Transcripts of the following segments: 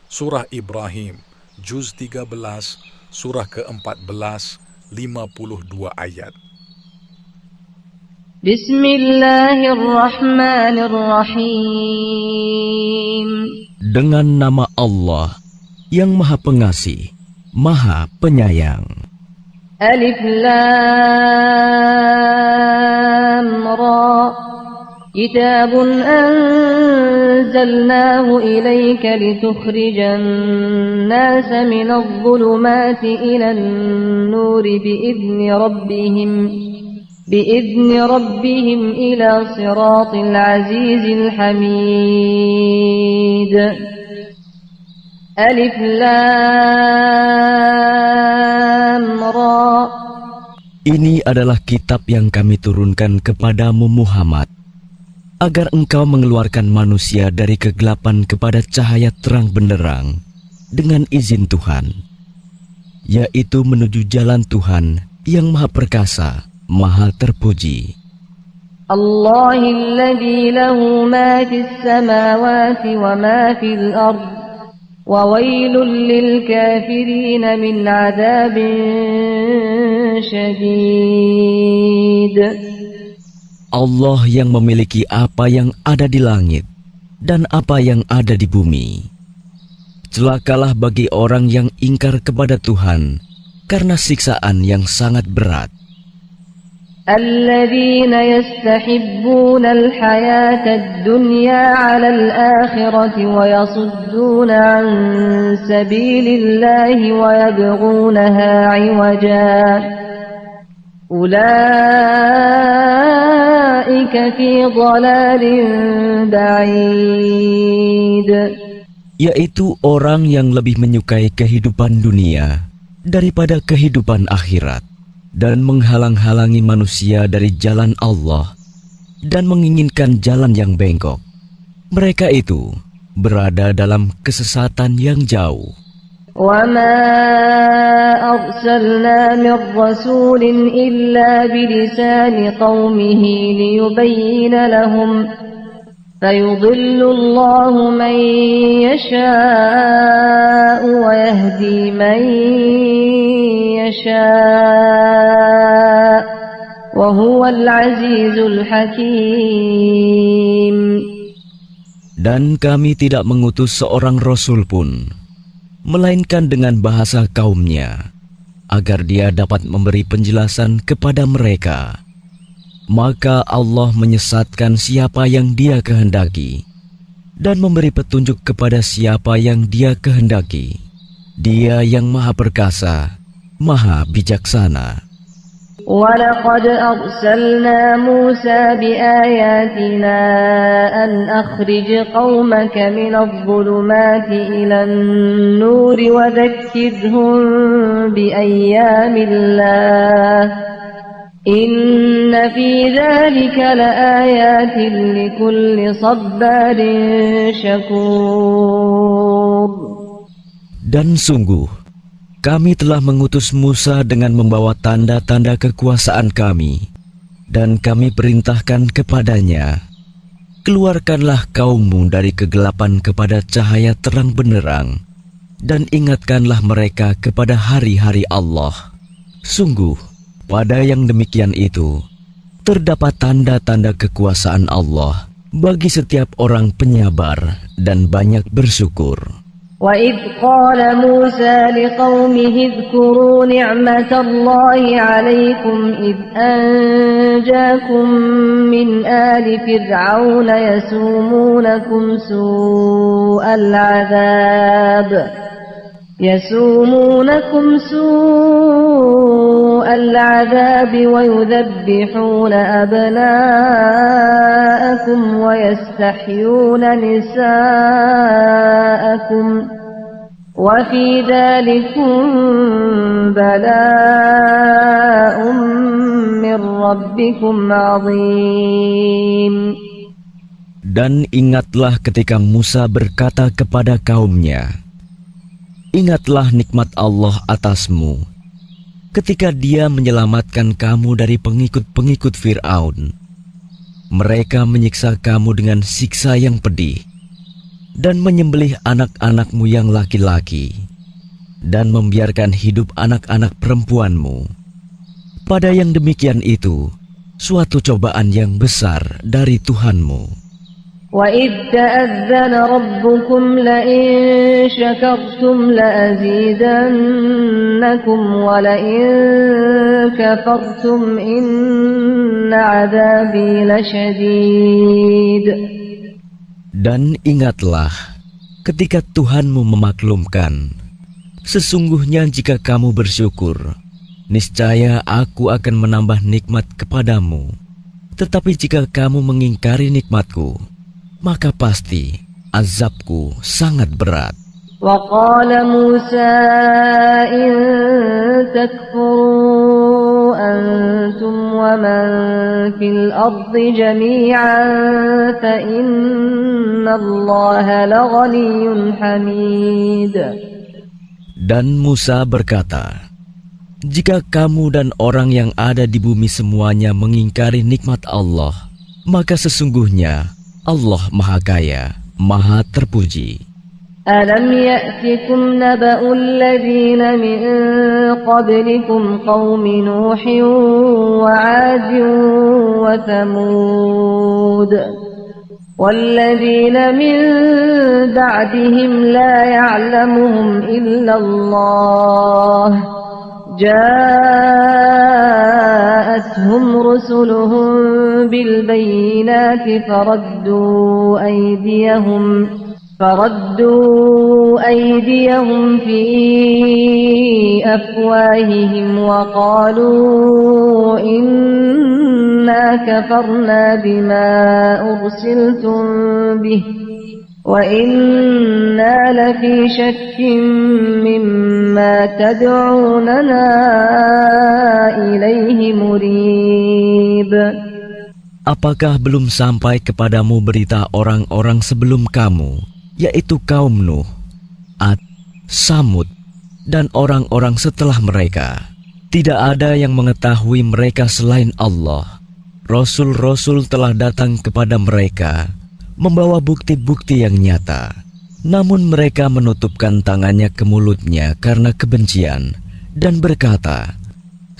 Surah Ibrahim, Juz 13, Surah ke-14, 52 ayat. Bismillahirrahmanirrahim. Dengan nama Allah yang Maha Pengasih, Maha Penyayang. Alif Lam Ra. Kitabun anzalnahu ilayka litukhrijan nasa minadh dhulumati ilan nuri biidzni rabbihim ila siratil azizil hamid. Alif Lam Ra. Ini adalah kitab yang kami turunkan kepadamu Muhammad, agar engkau mengeluarkan manusia dari kegelapan kepada cahaya terang benderang dengan izin Tuhan, yaitu menuju jalan Tuhan yang Maha Perkasa, Maha Terpuji. Allahilladzi lahu ma fis samawati wa ma fil ard wa wailul lil kafirin min adzabin syadid. Allah yang memiliki apa yang ada di langit dan apa yang ada di bumi. Celakalah bagi orang yang ingkar kepada Tuhan karena siksaan yang sangat berat. Alladzina yastahibbuna al-hayata ad-dunya 'ala al-akhirati wa yasudduna 'an sabilillahi wa yabghunaha 'iwaja. Ulaika fi dhalalin ba'id. Yaitu orang yang lebih menyukai kehidupan dunia daripada kehidupan akhirat, dan menghalang-halangi manusia dari jalan Allah dan menginginkan jalan yang bengkok. Mereka itu berada dalam kesesatan yang jauh. وَمَا أَرْسَلْنَا مِنْ رَسُولٍ إِلَّا بِلِسَانِ قَوْمِهِ لِيُبَيِّنَ لَهُمْ فَيُضِلُّ اللَّهُ مَنْ يَشَاءُ وَيَهْدِي مَنْ يَشَاءُ وَهُوَ الْعَزِيزُ الْحَكِيمُ. Dan kami tidak mengutus seorang rasul pun melainkan dengan bahasa kaumnya, agar dia dapat memberi penjelasan kepada mereka. Maka Allah menyesatkan siapa yang Dia kehendaki dan memberi petunjuk kepada siapa yang Dia kehendaki. Dia yang Maha Perkasa, Maha Bijaksana. وَلَقَدْ أَرْسَلْنَا مُوسَى بِآيَاتِنَا أَنْ أَخْرِجْ قَوْمَكَ مِنَ الظُّلُمَاتِ إِلَى النُّورِ وَذَكِّرْهُم بِأَيَّامِ اللَّهِ إِنَّ فِي ذَلِكَ لَآيَاتٍ لِكُلِّ صَبَّارٍ شَكُورٍ. Dan sungguh, kami telah mengutus Musa dengan membawa tanda-tanda kekuasaan kami, dan kami perintahkan kepadanya, keluarkanlah kaummu dari kegelapan kepada cahaya terang benderang, dan ingatkanlah mereka kepada hari-hari Allah. Sungguh, pada yang demikian itu, terdapat tanda-tanda kekuasaan Allah bagi setiap orang penyabar dan banyak bersyukur. وَإِذْ قَالَ مُوسَى لِقَوْمِهِ اذْكُرُوا نِعْمَةَ اللَّهِ عَلَيْكُمْ إِذْ أَنْجَاكُمْ مِنْ آلِ فِرْعَوْنَ يَسُومُونَكُمْ سُوءَ الْعَذَابِ وَيُذَبِّحُونَ أَبْنَاءَكُمْ وَيَسْتَحْيُونَ نِسَاءَكُمْ وَفِي ذَلِكُمْ بَلَاءٌ مِّن رَّبِّكُمْ عَظِيمٌ. Dan ingatlah ketika Musa berkata kepada kaumnya, ingatlah nikmat Allah atasmu ketika Dia menyelamatkan kamu dari pengikut-pengikut Fir'aun. Mereka menyiksa kamu dengan siksa yang pedih. dan menyembelih anak-anakmu yang laki-laki, dan membiarkan hidup anak-anak perempuanmu. Pada yang demikian itu, suatu cobaan yang besar dari Tuhanmu. وَإِذْ تَأَذَّنَ رَبُّكُمْ لَئِن شَكَرْتُمْ لَأَزِيدَنَّكُمْ وَلَئِن كَفَرْتُمْ إِنَّ عَذَابِي لَشَدِيدٌ. Dan ingatlah ketika Tuhanmu memaklumkan, sesungguhnya jika kamu bersyukur, niscaya aku akan menambah nikmat kepadamu. Tetapi jika kamu mengingkari nikmatku, maka pasti azabku sangat berat. وَقَالَ مُوسَى إِن تَكْفُرُوا أَنْتُمْ وَمَنْ فِي الْأَرْضِ جَمِيعًا فَإِنَّ اللَّهَ لَغَنِيٌّ حَمِيدٌ. Dan Musa berkata, jika kamu dan orang yang ada di bumi semuanya mengingkari nikmat Allah, maka sesungguhnya Allah Maha Kaya, Maha Terpuji. أَلَمْ يَأْتِكُمْ نَبَأُ الَّذِينَ مِنْ قَبْلِكُمْ قَوْمِ نُوحٍ وَعَادٍ وَثَمُودَ وَالَّذِينَ مِنْ بَعْدِهِمْ لَا يَعْلَمُهُمْ إِلَّا اللَّهُ جاءتهم رسلهم بالبينات فردوا أيديهم في أفواههم وقالوا إنا كفرنا بما أرسلتم به وَإِنَّا لَفِي شَكٍّ مِّمَّا تَدْعُونَنَا إِلَيْهِ مُرِيبٍ. Apakah belum sampai kepadamu berita orang-orang sebelum kamu, yaitu kaum Nuh, Ad, Samud, dan orang-orang setelah mereka? Tidak ada yang mengetahui mereka selain Allah. Rasul-rasul telah datang kepada mereka, membawa bukti-bukti yang nyata. Namun mereka menutupkan tangannya ke mulutnya karena kebencian dan berkata,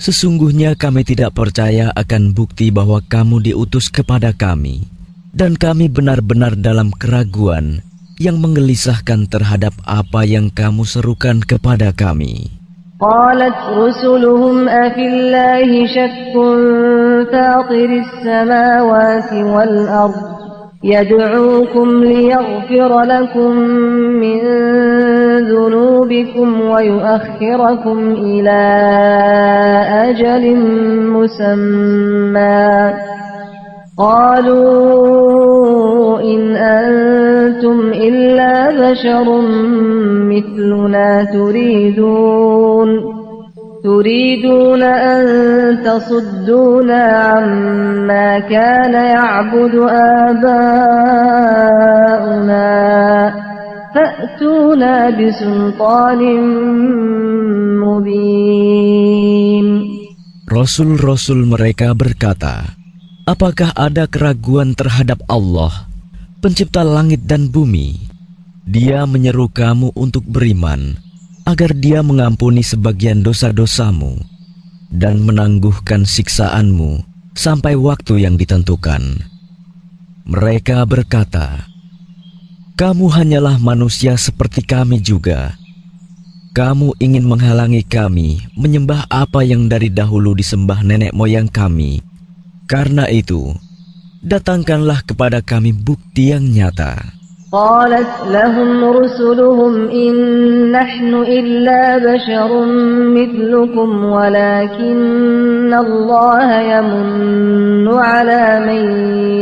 sesungguhnya kami tidak percaya akan bukti bahwa kamu diutus kepada kami, dan kami benar-benar dalam keraguan yang menggelisahkan terhadap apa yang kamu serukan kepada kami. قالت رسلهم أفي الله شك فاطر السماوات والأرض يدعوكم ليغفر لكم من ذنوبكم ويؤخركم إلى أجل مسمى قالوا إن أنتم إلا بشر مثلنا تريدون أن تصدونا عما كان يعبد آباؤنا فأتونا بسلطان مبين. Rasul-rasul mereka berkata, apakah ada keraguan terhadap Allah, pencipta langit dan bumi? Dia menyeru kamu untuk beriman, agar dia mengampuni sebagian dosa-dosamu dan menangguhkan siksaanmu sampai waktu yang ditentukan. Mereka berkata, kamu hanyalah manusia seperti kami juga. Kamu ingin menghalangi kami menyembah apa yang dari dahulu disembah nenek moyang kami. Karena itu, datangkanlah kepada kami bukti yang nyata. قالت لهم رسلهم إن نحن إلا بشر مثلكم ولكن الله يمن على من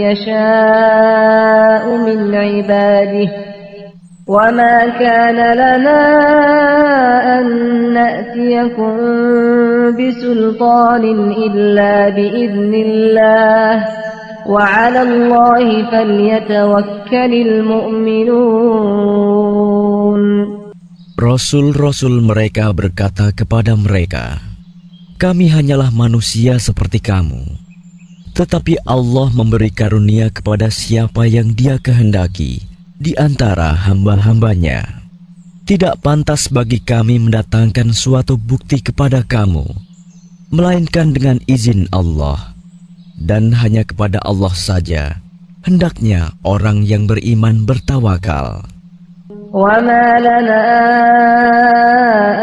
يشاء من عباده وما كان لنا أن نأتيكم بسلطان إلا بإذن الله وعلى الله فليتوكل المؤمنون. Rasul-rasul mereka berkata kepada mereka, kami hanyalah manusia seperti kamu, tetapi Allah memberi karunia kepada siapa yang Dia kehendaki di antara hamba-hambanya. Tidak pantas bagi kami mendatangkan suatu bukti kepada kamu, melainkan dengan izin Allah, dan hanya kepada Allah saja hendaknya orang yang beriman bertawakal. وَمَا لَنَا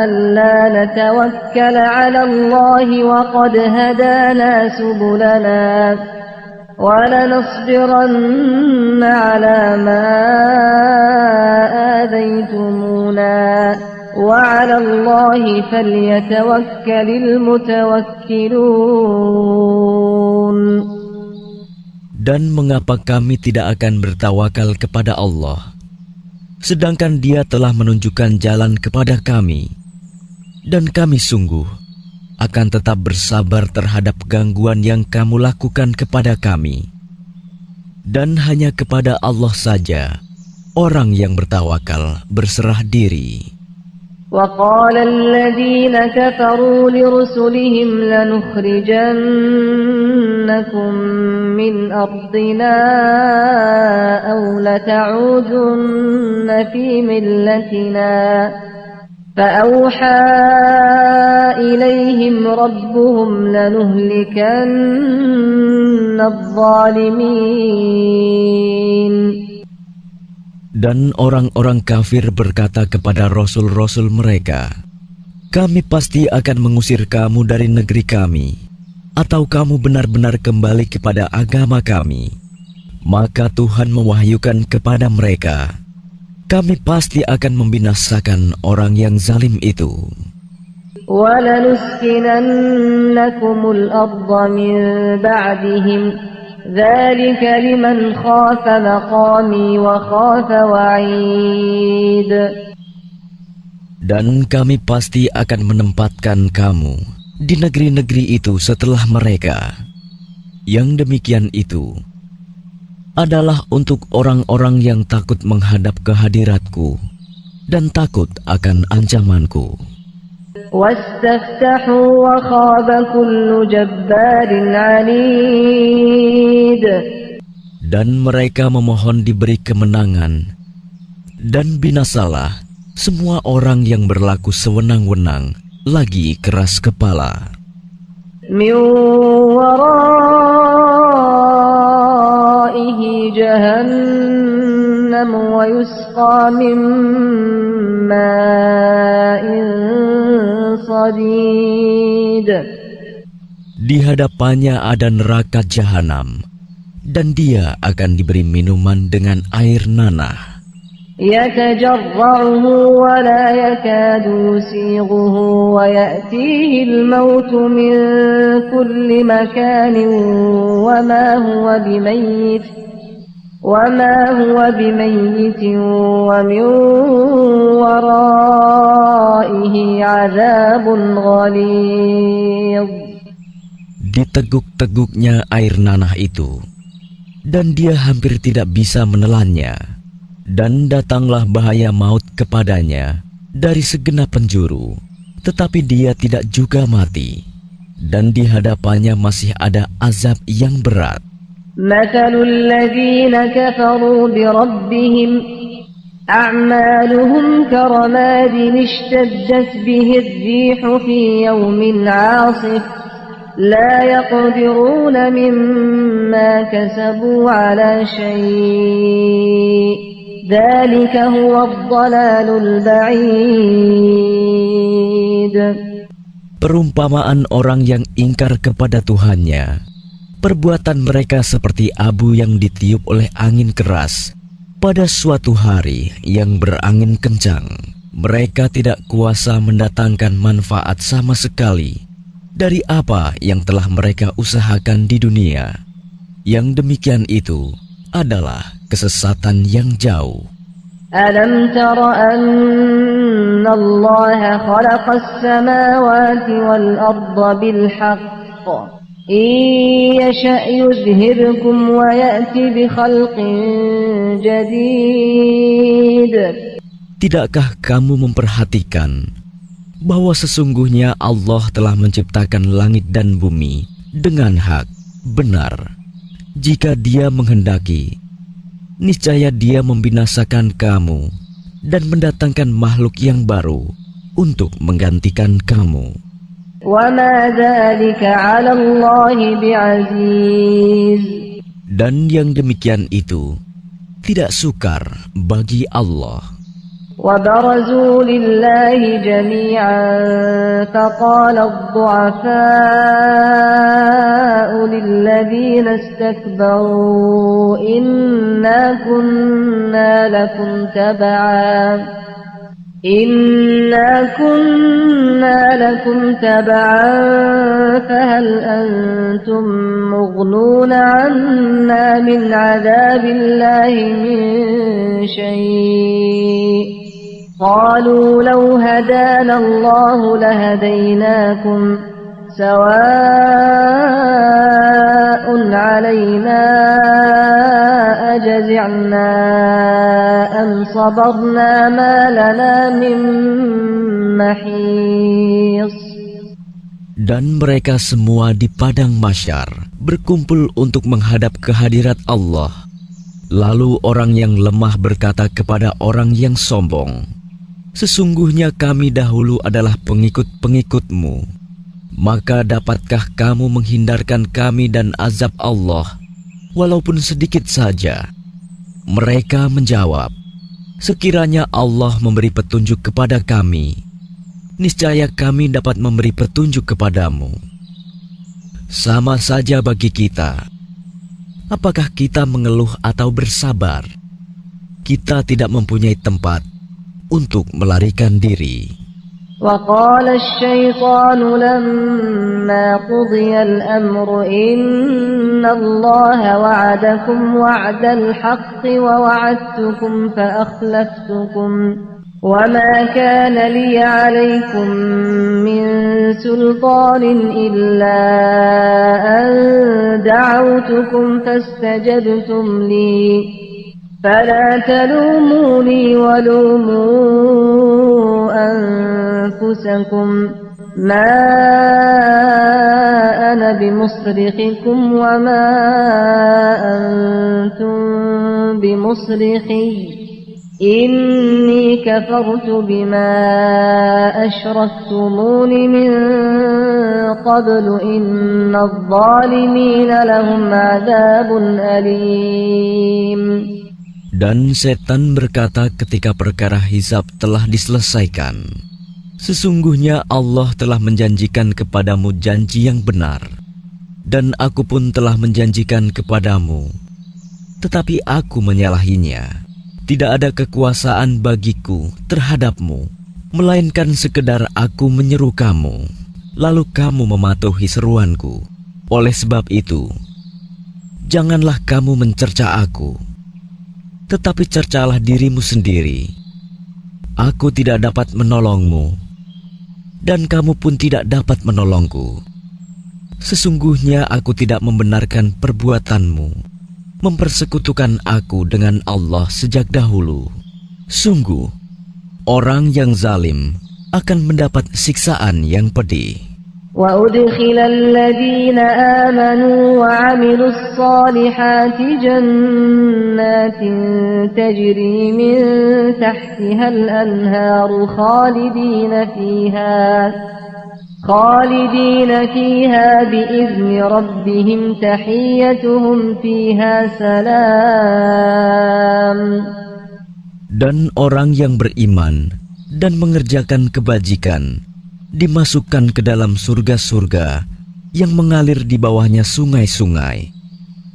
أَلَّا نَتَوَكَّلَ عَلَى اللَّهِ وَقَدْ هَدَانَا سُبُلَنَا وَلَنَصْبِرَنَّ عَلَى مَا آذَيْتُمُونَا وَعَلَى اللَّهِ فَلْيَتَوَكَّلِ الْمُتَوَكِّلُونَ. Dan mengapa kami tidak akan bertawakal kepada Allah, sedangkan Dia telah menunjukkan jalan kepada kami, dan kami sungguh akan tetap bersabar terhadap gangguan yang kamu lakukan kepada kami. Dan hanya kepada Allah saja orang yang bertawakal berserah diri. وَقَالَ الَّذِينَ كَفَرُوا لِرُسُلِهِمْ لَنُخْرِجَنَّكُمْ مِنْ أَرْضِنَا أَوْ لَتَعُودُنَّ فِي مِلَّتِنَا فَأَوْحَى إِلَيْهِمْ رَبُّهُمْ لَنُهْلِكَنَّ الظَّالِمِينَ. Dan orang-orang kafir berkata kepada rasul-rasul mereka, kami pasti akan mengusir kamu dari negeri kami, atau kamu benar-benar kembali kepada agama kami. Maka Tuhan mewahyukan kepada mereka, kami pasti akan membinasakan orang yang zalim itu. وَلَنُسْكِنَنَّكُمُ الْأَرْضَ مِنْ بَعْدِهِمْ ذَلِكَ لِمَنْ خَافَ مَقَامِي وَخَافَ وَعِيدِ. Dan kami pasti akan menempatkan kamu di negeri-negeri itu setelah mereka. Yang demikian itu adalah untuk orang-orang yang takut menghadap kehadiratku dan takut akan ancamanku. وَاسْتَفْتَحُوا وَخَابَ كُلُّ جَبَّارٍ عَنِيدٍ. Dan mereka memohon diberi kemenangan, dan binasalah semua orang yang berlaku sewenang-wenang lagi keras kepala. مِنْ وَرَائِهِ جَهَنَّمُ وَيُسْقَى مِنْ مَاءٍ صَدِيدٍ. Di hadapannya ada neraka jahanam, dan dia akan diberi minuman dengan air nanah. يَتَجَرَّعُهُ وَلَا يَكَادُ يُسِيغُهُ وَيَأْتِيهِ الْمَوْتُ مِنْ كُلِّ مَكَانٍ وَمَا هُوَ بِمَيِّتٍ وَمِنْ وَرَائِهِ عَذَابٌ غَلِيظٌ. Diteguk-teguknya air nanah itu, dan dia hampir tidak bisa menelannya. Dan datanglah bahaya maut kepadanya dari segenap penjuru, tetapi dia tidak juga mati. Dan di hadapannya masih ada azab yang berat. مَثَلُ الَّذِينَ كَفَرُوا بِرَبِّهِمْ أَعْمَالُهُمْ كَرَمَادٍ اشْتَدَّتْ بِهِ الرِّيحُ فِي يَوْمٍ عَاصِفٍ لَا يَقْدِرُونَ مِمَّا كَسَبُوا عَلَى شَيْءٍ ذَلِكَ هُوَ الضَّلَالُ الْبَعِيدُ. Perumpamaan orang yang ingkar kepada Tuhannya, perbuatan mereka seperti abu yang ditiup oleh angin keras pada suatu hari yang berangin kencang. Mereka tidak kuasa mendatangkan manfaat sama sekali dari apa yang telah mereka usahakan di dunia. Yang demikian itu adalah kesesatan yang jauh. أَلَمْ تَرَ أَنَّ اللَّهَ خَلَقَ السَّمَاوَاتِ وَالْأَرْضَ بِالْحَقِّ إِنْ يَشَأْ يُذْهِبْكُمْ وَيَأْتِ بِخَلْقٍ جَدِيدٍ. Tidakkah kamu memperhatikan bahwa sesungguhnya Allah telah menciptakan langit dan bumi dengan hak, benar. Jika Dia menghendaki, niscaya Dia membinasakan kamu dan mendatangkan makhluk yang baru untuk menggantikan kamu. وَمَا ذَلِكَ عَلَى اللَّهِ بِعَزِيزٍ. Dan yang demikian itu tidak sukar bagi Allah. وَبَرَزُوا لِلَّهِ جَمِيعًا فَقَالَ الضُّعَفَاءُ لِلَّذِينَ اسْتَكْبَرُوا إِنَّا كُنَّا لَكُمْ تَبَعًا فَهَلْ أَنْتُمْ مُغْنُونَ عَنَّا مِنْ عَذَابِ اللَّهِ مِنْ شَيْءٍ قَالُوا لَوْ هَدَانَا اللَّهُ لَهَدَيْنَاكُمْ سَوَاءٌ عَلَيْنَا أَجَزِعْنَا أَمْ صَبَرْنَا مَا لَنَا مِنْ محيص. Dan mereka semua di padang mahsyar berkumpul untuk menghadap kehadirat Allah. Lalu orang yang lemah berkata kepada orang yang sombong, "Sesungguhnya kami dahulu adalah pengikut-pengikutmu. Maka dapatkah kamu menghindarkan kami dan azab Allah, walaupun sedikit saja?" Mereka menjawab, "Sekiranya Allah memberi petunjuk kepada kami, niscaya kami dapat memberi petunjuk kepadamu. Sama saja bagi kita. Apakah kita mengeluh atau bersabar? Kita tidak mempunyai tempat untuk melarikan diri." وقال الشيطان لما قضي الأمر إن الله وعدكم وعد الحق ووعدتكم فأخلفتكم وما كان لي عليكم من سلطان إلا أن دعوتكم فاستجبتم لي فلا تلوموني ولوموا أنفسكم ما أنا بمصرخكم وما أنتم بمصرخي إني كفرت بما أشركتمون من قبل إن الظالمين لهم عذاب أليم. Dan setan berkata ketika perkara hisab telah diselesaikan, "Sesungguhnya Allah telah menjanjikan kepadamu janji yang benar, dan aku pun telah menjanjikan kepadamu, tetapi aku menyalahinya. Tidak ada kekuasaan bagiku terhadapmu, melainkan sekedar aku menyeru kamu, lalu kamu mematuhi seruanku. Oleh sebab itu, janganlah kamu mencerca aku, tetapi cercalah dirimu sendiri. Aku tidak dapat menolongmu, dan kamu pun tidak dapat menolongku. Sesungguhnya aku tidak membenarkan perbuatanmu, mempersekutukan aku dengan Allah sejak dahulu. Sungguh, orang yang zalim akan mendapat siksaan yang pedih." وَأُدْخِلَ الَّذِينَ آمَنُوا وَعَمِلُوا الصَّالِحَاتِ جَنَّاتٍ تَجْرِي مِنْ تَحْتِهَا الْأَنْهَارُ خَالِدِينَ فِيهَا بِإِذْنِ رَبِّهِمْ تَحِيَّتُهُمْ فِيهَا سَلَامٌ. Dan orang yang beriman dan mengerjakan kebajikan dimasukkan ke dalam surga-surga yang mengalir di bawahnya sungai-sungai.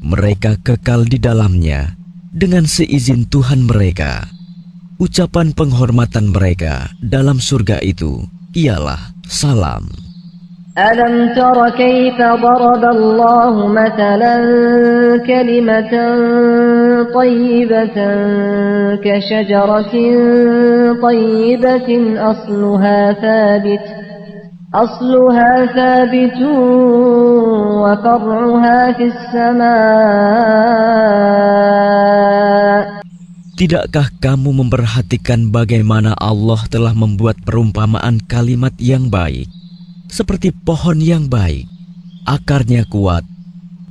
Mereka kekal di dalamnya dengan seizin Tuhan mereka. Ucapan penghormatan mereka dalam surga itu ialah salam. أَلَمْ تَرَ كَيْفَ ضَرَبَ اللَّهُ مَثَلًا كَلِمَةً طَيِّبَةً كَشَجَرَةٍ طَيِّبَةٍ أصلها ثابت وفرعها في السماء. Tidakkah kamu memperhatikan bagaimana Allah telah membuat perumpamaan kalimat yang baik, seperti pohon yang baik, akarnya kuat,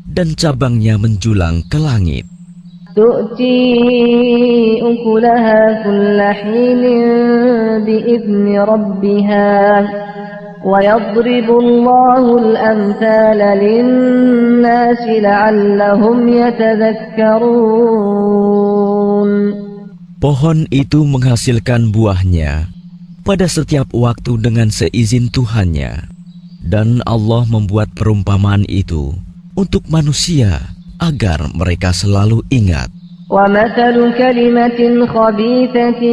dan cabangnya menjulang ke langit. تؤتي أكلها كل حين بإذن ربها ويضرب الله الأمثال للناس لعلهم يتذكرون. Pohon itu menghasilkan buahnya pada setiap waktu dengan seizin Tuhannya, dan Allah membuat perumpamaan itu untuk manusia agar mereka selalu ingat. وَمَثَلُ كَلِمَةٍ خَبِيثَةٍ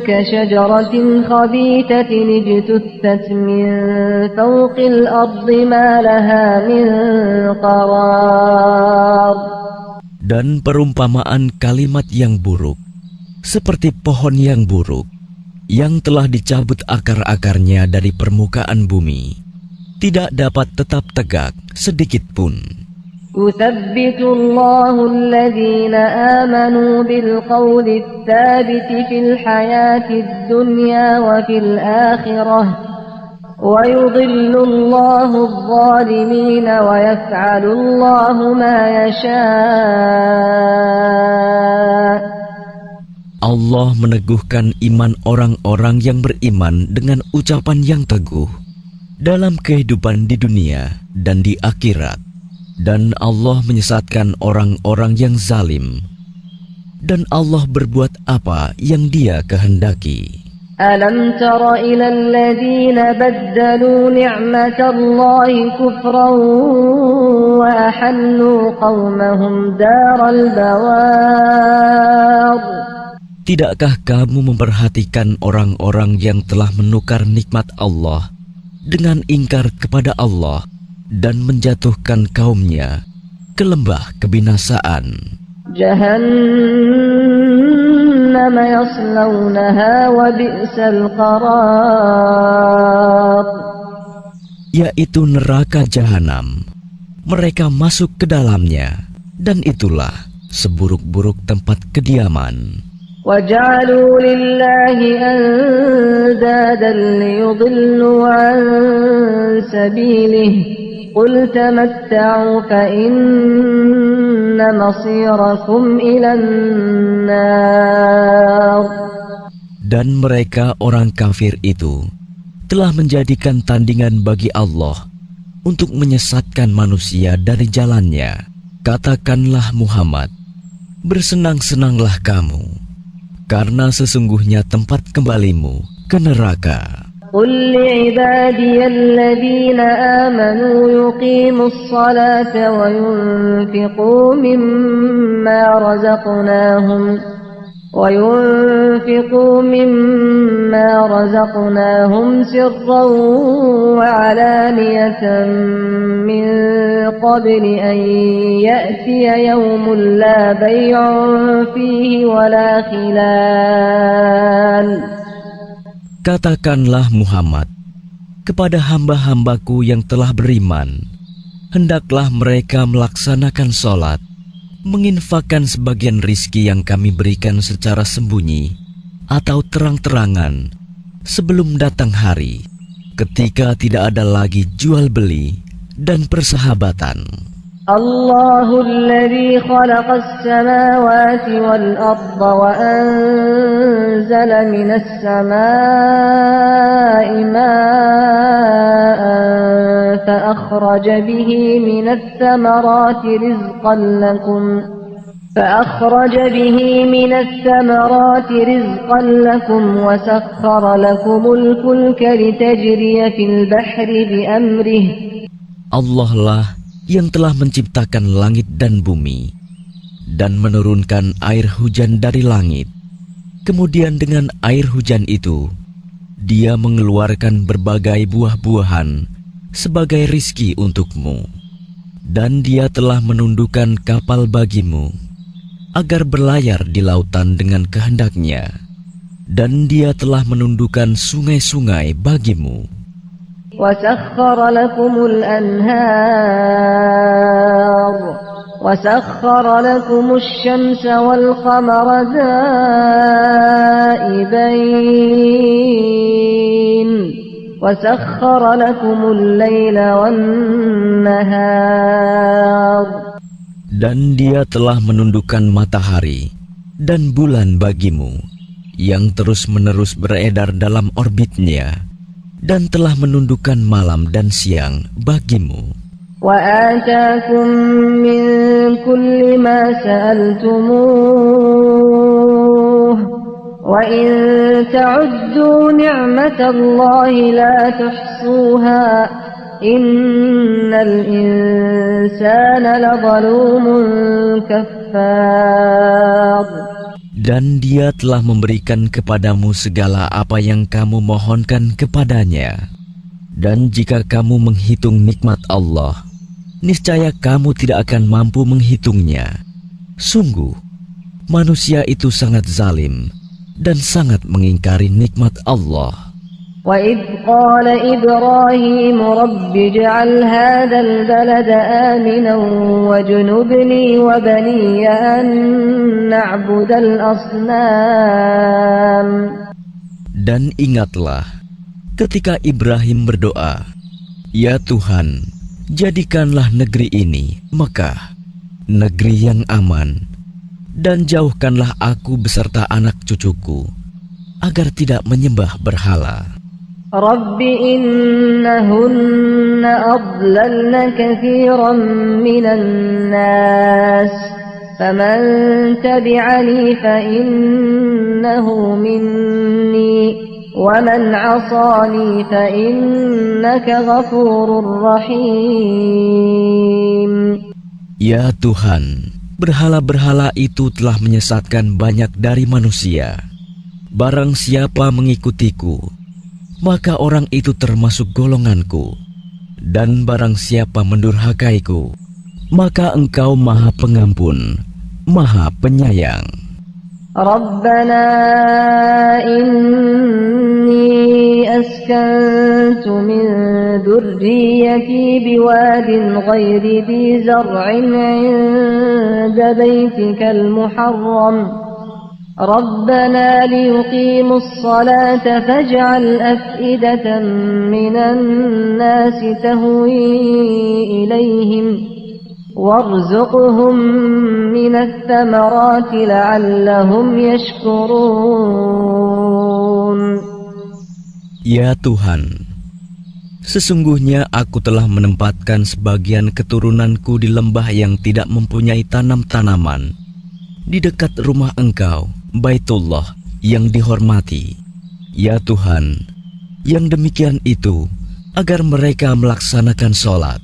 كَشَجَرَةٍ خَبِيثَةٍ اجْتُثَّتْ مِنْ فَوْقِ الْأَرْضِ مَا لَهَا مِنْ قَرَارٍ. Dan perumpamaan kalimat yang buruk seperti pohon yang buruk yang telah dicabut akar-akarnya dari permukaan bumi, tidak dapat tetap tegak sedikit pun. يثبت الله الذين آمنوا بالقول الثابت في الحياة الدنيا وفي الآخرة ويضل الله الظالمين ويفعل الله ما يشاء. Allah meneguhkan iman orang-orang yang beriman dengan ucapan yang teguh dalam kehidupan di dunia dan di akhirat. Dan Allah menyesatkan orang-orang yang zalim, dan Allah berbuat apa yang Dia kehendaki. Alam tara ila alladhina baddalu ni'matallahi kufran wa ahallu qawmahum daral bawar. Tidakkah kamu memperhatikan orang-orang yang telah menukar nikmat Allah dengan ingkar kepada Allah dan menjatuhkan kaumnya ke lembah kebinasaan? Jahannam yaslawnaha wa bi'sal qarar. Yaitu neraka jahanam. Mereka masuk ke dalamnya, dan itulah seburuk-buruk tempat kediaman. وَجَعَلُوا لِلَّهِ أَنْدَادًا لِيُضِلُّوا عَنْ سَبِيلِهِ قُلْ تَمَتَّعُوا فَإِنَّ مَصِيرَكُمْ إِلَى النَّارِ. Dan mereka orang kafir itu telah menjadikan tandingan bagi Allah untuk menyesatkan manusia dari jalannya. Katakanlah Muhammad, bersenang-senanglah kamu, karena sesungguhnya tempat kembalimu ke neraka. قل لعبادي الذين آمنوا يقيموا الصلاة وينفقوا مما رزقناهم سرا وعلانية من قبل أن يأتي يوم لا بيع فيه ولا خلال. Katakanlah Muhammad kepada hamba-hambaku yang telah beriman, hendaklah mereka melaksanakan sholat, menginfakkan sebagian rizki yang kami berikan secara sembunyi atau terang-terangan sebelum datang hari ketika tidak ada lagi jual beli dan persahabatan. الله الذي خلق السماوات والأرض وأنزل من السماء ماء فأخرج به من الثمرات رزقا لكم وسخر لكم الفلك لتجري في البحر بأمره. Allah lah yang telah menciptakan langit dan bumi dan menurunkan air hujan dari langit. Kemudian dengan air hujan itu Dia mengeluarkan berbagai buah-buahan sebagai rizki untukmu. Dan Dia telah menundukkan kapal bagimu agar berlayar di lautan dengan kehendaknya. Dan Dia telah menundukkan sungai-sungai bagimu. وَسَخَّرَ لَكُمُ الْأَنْهَارَ وَسَخَّرَ لَكُمُ الشَّمْسَ وَالْقَمَرَ دَائِبَيْنِ وَسَخَّرَ لَكُمُ اللَّيْلَ وَالنَّهَارَ. Dan Dia telah menundukkan matahari dan bulan bagimu, yang terus-menerus beredar dalam orbitnya, dan telah menundukkan malam dan siang bagimu. وآتاكم من كل ما سألتموه وإن تعدوا نعمة الله لا تحصوها إن الإنسان لظلوم كفار. Dan Dia telah memberikan kepadamu segala apa yang kamu mohonkan kepadanya. Dan jika kamu menghitung nikmat Allah, niscaya kamu tidak akan mampu menghitungnya. Sungguh, manusia itu sangat zalim dan sangat mengingkari nikmat Allah. وَإِذْ قَالَ إِبْرَاهِيمُ رَبِّ اجْعَلْ هَذَا الْبَلَدَ آمِنًا وَاجْنُبْنِي وَبَنِيَّ أَن نَّعْبُدَ الْأَصْنَامَ. Dan ingatlah ketika Ibrahim berdoa, "Ya Tuhan, jadikanlah negeri ini, Mekah, negeri yang aman, dan jauhkanlah aku beserta anak cucuku, agar tidak menyembah berhala." رَبِّ إِنَّهُنَّ أَضْلَلْنَ كَثِيرًا مِنَ النَّاسِ فَمَن تَبِعَنِي فَإِنَّهُ مِنِّي وَمَنْ عَصَانِي فَإِنَّكَ غَفُورٌ رَحِيمٌ. Ya Tuhan, berhala-berhala itu telah menyesatkan banyak dari manusia. Barang siapa mengikutiku, maka orang itu termasuk golonganku. Dan barang siapa mendurhakaiku, maka Engkau Maha Pengampun, Maha Penyayang. رَبَّنَا إِنِّي أَسْكَنْتُ مِنْ ذُرِّيَّتِي بِوَادٍ غَيْرِ ذِي زَرْعٍ عِنْدَ بَيْتِكَ الْمُحَرَّمِ رَبَّنَا لِيُقِيمُوا الصَّلَاةَ فَاجْعَلْ أَفْئِدَةً مِنَ النَّاسِ تَهْوِي إِلَيْهِمْ وَارْزُقْهُمْ مِنَ الثَّمَرَاتِ لَعَلَّهُمْ يَشْكُرُونَ. Ya Tuhan, sesungguhnya aku telah menempatkan sebagian keturunanku di lembah yang tidak mempunyai tanam-tanaman, di dekat rumah Engkau, Baitullah yang dihormati. Ya Tuhan, yang demikian itu agar mereka melaksanakan sholat.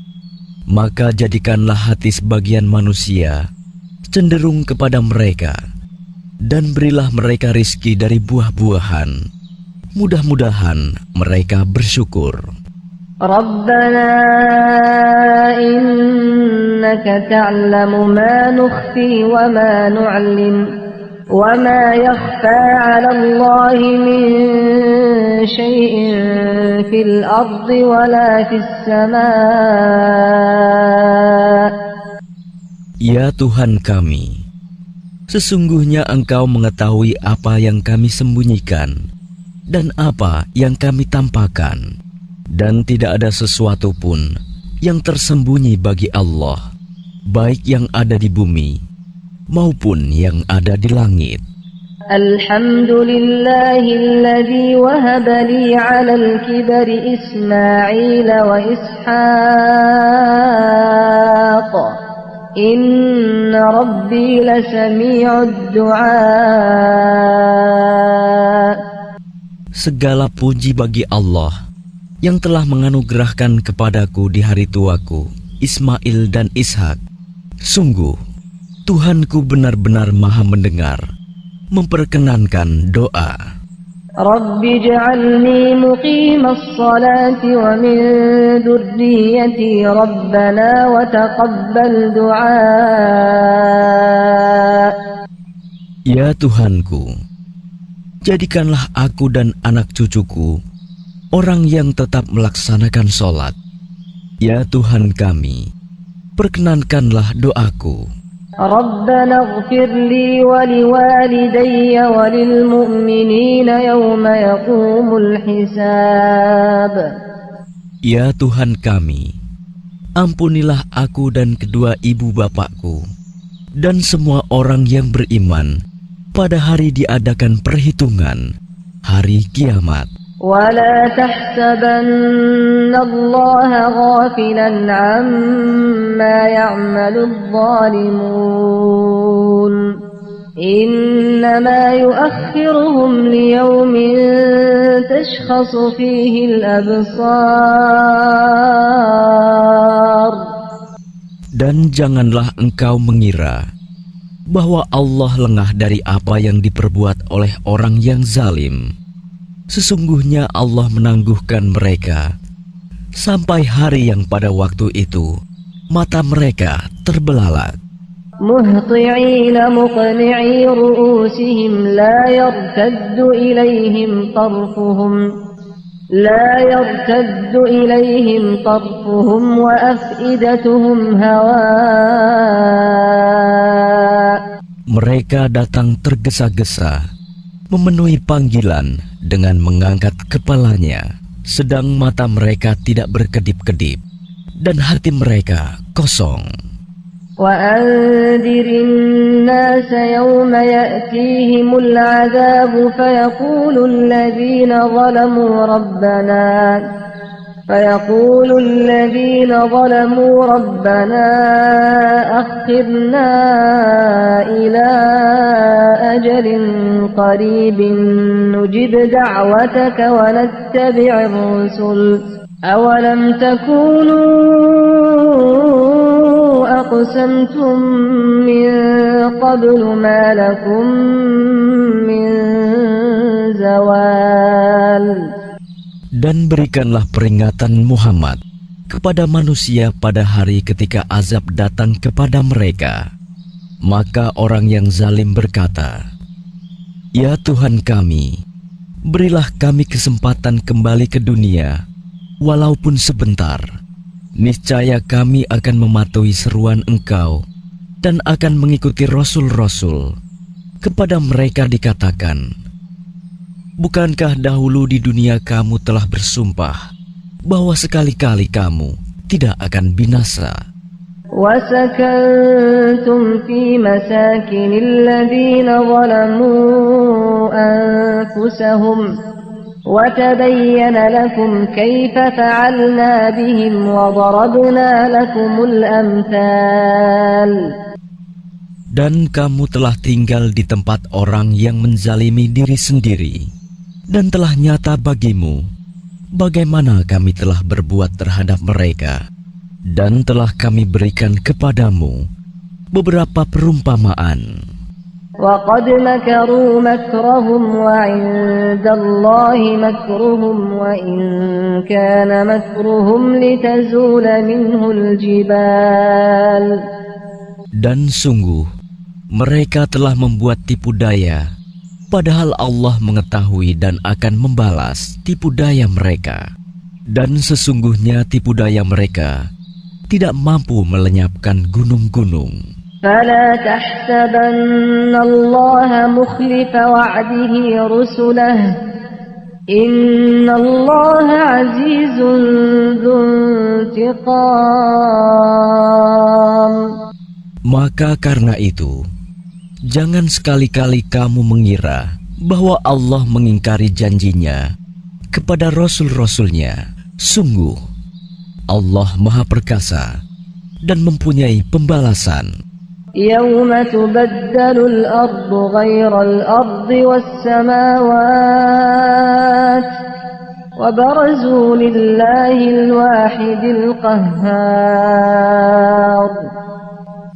Maka jadikanlah hati sebagian manusia cenderung kepada mereka, dan berilah mereka rizki dari buah-buahan. Mudah-mudahan mereka bersyukur. رَبَّنَا إِنَّكَ تَعْلَمُ مَا نُخْفِي وَمَا نُعْلِنُ وَمَا يَخْفَى عَلَى اللَّهِ مِنْ شَيْءٍ فِي الْأَرْضِ وَلَا فِي السَّمَاءِ. Ya Tuhan kami, sesungguhnya Engkau mengetahui apa yang kami sembunyikan dan apa yang kami tampakkan. Dan tidak ada sesuatu pun yang tersembunyi bagi Allah, baik yang ada di bumi maupun yang ada di langit. Alhamdulillahilladzi wahaba li 'alal kibari Ismail wa Ishaq. Inna rabbi lasami'ud du'a. Segala puji bagi Allah yang telah menganugerahkan kepadaku di hari tuaku Ismail dan Ishak. Sungguh, Tuhanku benar-benar maha mendengar, memperkenankan doa. Rabbi ij'alni muqimas salati wa min dhurriyyati rabbana wa taqabbal du'a. Ya Tuhanku, jadikanlah aku dan anak cucuku orang yang tetap melaksanakan sholat. Ya Tuhan kami, perkenankanlah doaku. Rabbana ighfir li wa liwalidayya wa lil mu'minina yawma yaqumul hisab. Ya Tuhan kami, ampunilah aku dan kedua ibu bapakku, Dan semua orang yang beriman pada hari diadakan perhitungan, hari kiamat. ولا تحسبن الله غافلا عما يعمل الظالمون إنما يؤخرهم ليوم تشخص فيه الأبصار. Dan janganlah engkau mengira bahwa Allah lengah dari apa yang diperbuat oleh orang yang zalim. Sesungguhnya Allah menangguhkan mereka sampai hari yang pada waktu itu mata mereka terbelalak. مهطعين مقنعي رؤوسهم لا يرتد إليهم طرفهم وأفئدتهم هواء. Mereka datang tergesa-gesa memenuhi panggilan dengan mengangkat kepalanya, sedang mata mereka tidak berkedip-kedip dan hati mereka kosong. وأنذر الناس يوم يأتيهم العذاب فيقول الذين ظلموا ربنا أخرنا إلى أجل قريب نجب دعوتك ونتبع الرسل أولم تكونوا أقسمتم من قبل ما لكم من زوال. Dan berikanlah peringatan Muhammad kepada manusia pada hari ketika azab datang kepada mereka. Maka orang yang zalim berkata, "Ya Tuhan kami, berilah kami kesempatan kembali ke dunia, walaupun sebentar. Niscaya kami akan mematuhi seruan Engkau dan akan mengikuti Rasul-Rasul." Kepada mereka dikatakan, "Bukankah dahulu di dunia kamu telah bersumpah bahwa sekali-kali kamu tidak akan binasa?" وَسَكَنْتُمْ فِي مَسَاكِنِ الَّذِينَ ظَلَمُوا أَنفُسَهُمْ وَتَبَيَّنَ لَكُمْ كَيْفَ فَعَلْنَا بِهِمْ وَضَرَبْنَا لَكُمُ الْأَمْثَالَ. Dan kamu telah tinggal di tempat orang yang menzalimi diri sendiri, dan telah nyata bagimu bagaimana kami telah berbuat terhadap mereka, dan telah kami berikan kepadamu beberapa perumpamaan. وَقَدْ مَكَرُوا مَكْرَهُمْ وَعِندَ اللَّهِ مَكْرُهُمْ وَإِنْ كَانَ مَكْرُهُمْ لِتَزُولَ مِنْهُ الْجِبَالُ. Dan sungguh mereka telah membuat tipu daya, padahal Allah mengetahui dan akan membalas tipu daya mereka. Dan sesungguhnya tipu daya mereka tidak mampu melenyapkan gunung-gunung. فَلَا تَحْسَبَنَّ اللَّهَ مُخْلِفَ وَعْدِهِ رُسُلَهُ إِنَّ اللَّهَ عَزِيزٌ ذُو انتِقَامٍ. Maka karena itu, jangan sekali-kali kamu mengira bahwa Allah mengingkari janjinya kepada Rasul-Rasulnya. Sungguh, Allah Maha Perkasa dan mempunyai pembalasan. يَوْمَ تُبَدَّلُ الْأَرْضُ غَيْرَ الْأَرْضِ وَالسَّمَاوَاتُ وَبَرَزُوا لِلَّهِ الْوَاحِدِ الْقَهَّارِ.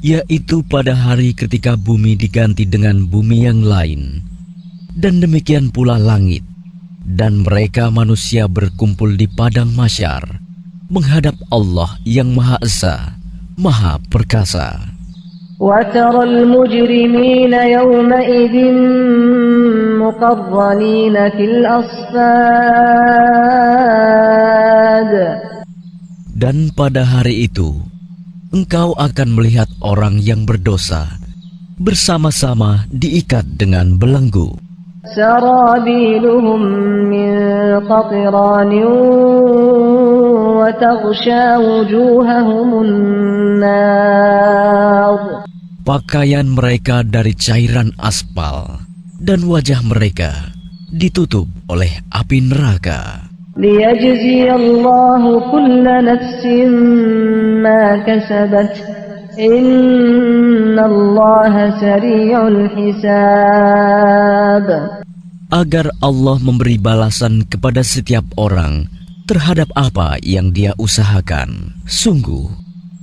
Yaitu pada hari ketika bumi diganti dengan bumi yang lain, dan demikian pula langit, dan mereka manusia berkumpul di padang mahsyar menghadap Allah yang Maha Esa, Maha Perkasa. وَتَرَى الْمُجْرِمِينَ يَوْمَئِذٍ مُقَرَّنِينَ فِي الْأَصْفَادِ. Dan pada hari itu, engkau akan melihat orang yang berdosa bersama-sama diikat dengan belenggu. سَرَابِيلُهُم مِّن قَطِرَانٍ وَتَغْشَىٰ وُجُوهَهُمُ النَّارُ. Pakaian mereka dari cairan aspal, dan wajah mereka ditutup oleh api neraka. ليجزي الله كل نفس ما كسبت إن الله سريع الحساب. Agar Allah memberi balasan kepada setiap orang terhadap apa yang dia usahakan. Sungguh,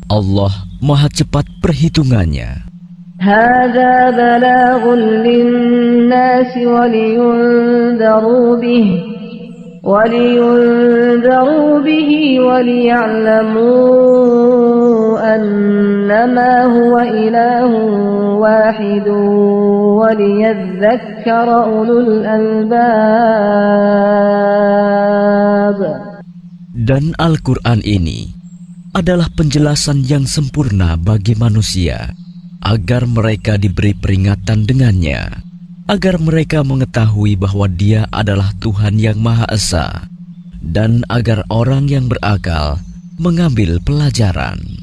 Allah Maha cepat perhitungannya. هذا بلاغ للناس ولينذروا به وليعلموا أنما هو إله واحد وليذكر أولو الألباب. Dan Al-Quran ini adalah penjelasan yang sempurna bagi manusia, agar mereka diberi peringatan dengannya, agar mereka mengetahui bahwa Dia adalah Tuhan yang Maha Esa, dan agar orang yang berakal mengambil pelajaran.